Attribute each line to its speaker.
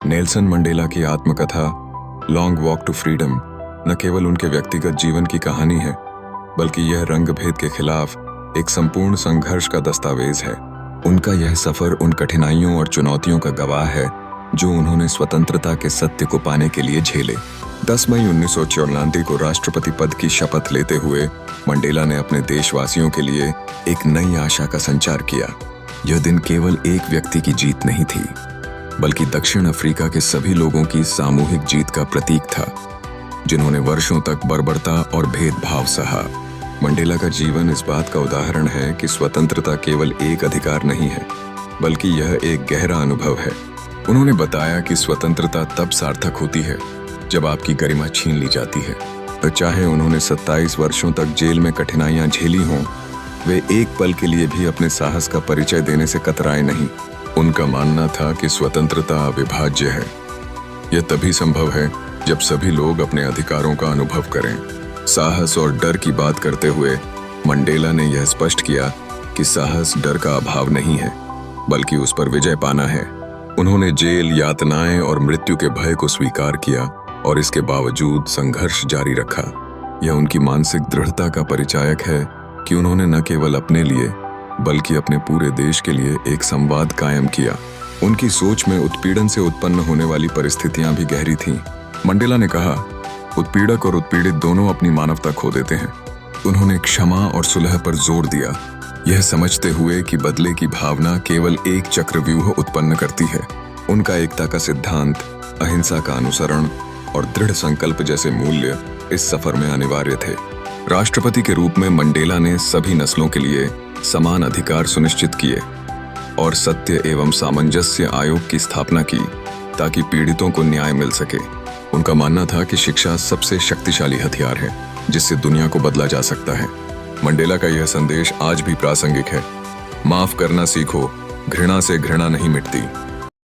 Speaker 1: Nelson Mandela की आत्मकथा long walk to freedom न केवल उनके व्यक्तिगत जीवन की कहानी है, बल्कि यह रंगभेद के खिलाफ एक संपूर्ण संघर्ष का दस्तावेज है। उनका यह सफर उन कठिनाइयों और चुनौतियों का गवाह है जो उन्होंने स्वतंत्रता के सत्य को पाने के लिए झेले। 10 मई 1994 को राष्ट्रपति पद की शपथ लेते हुए मंडेला ने अपने देशवासियों के लिए एक नई आशा का संचार किया। यह दिन केवल एक व्यक्ति की जीत नहीं थी, बल्कि दक्षिण अफ्रीका के सभी लोगों की सामूहिक जीत का प्रतीक था, जिन्होंने वर्षों तक बर्बरता और भेदभाव सहा। मंडेला का जीवन इस बात का उदाहरण है कि स्वतंत्रता केवल एक अधिकार नहीं है, बल्कि यह एक गहरा अनुभव है। उन्होंने बताया कि स्वतंत्रता तब सार्थक होती है जब आपकी गरिमा छीन ली जाती है। तो चाहे उन्होंने 27 वर्षों तक जेल में कठिनाइयां झेली हों, वे एक पल के लिए भी अपने साहस का परिचय देने से कतराए नहीं। उनका मानना था कि स्वतंत्रता अविभाज्य है। यह तभी संभव है जब सभी लोग अपने अधिकारों का अनुभव करें। साहस और डर की बात करते हुए मंडेला ने यह स्पष्ट किया कि साहस डर का अभाव नहीं है, बल्कि उस पर विजय पाना है। उन्होंने जेल, यातनाएं और मृत्यु के भय को स्वीकार किया और इसके बावजूद संघर्ष जारी रखा। यह उनकी मानसिक दृढ़ता का परिचायक है कि उन्होंने न केवल अपने लिए बल्कि अपने पूरे देश के लिए एक संवाद कायम किया। उनकी सोच में उत्पीड़न से उत्पन्न होने वाली परिस्थितियां भी गहरी थीं। मंडेला ने कहा, उत्पीड़क और उत्पीड़ित दोनों अपनी मानवता खो देते हैं। उन्होंने क्षमा और सुलह पर जोर दिया, यह समझते हुए कि बदले की भावना केवल एक चक्रव्यूह उत्पन्न करती है। उनका एकता का सिद्धांत, अहिंसा का अनुसरण और दृढ़ संकल्प जैसे मूल्य इस सफर में अनिवार्य थे। राष्ट्रपति के रूप में मंडेला ने सभी नस्लों के लिए समान अधिकार सुनिश्चित किए और सत्य एवं सामंजस्य आयोग की स्थापना की ताकि पीड़ितों को न्याय मिल सके। उनका मानना था कि शिक्षा सबसे शक्तिशाली हथियार है जिससे दुनिया को बदला जा सकता है। मंडेला का यह संदेश आज भी प्रासंगिक है। माफ करना सीखो, घृणा से घृणा नहीं मिटती।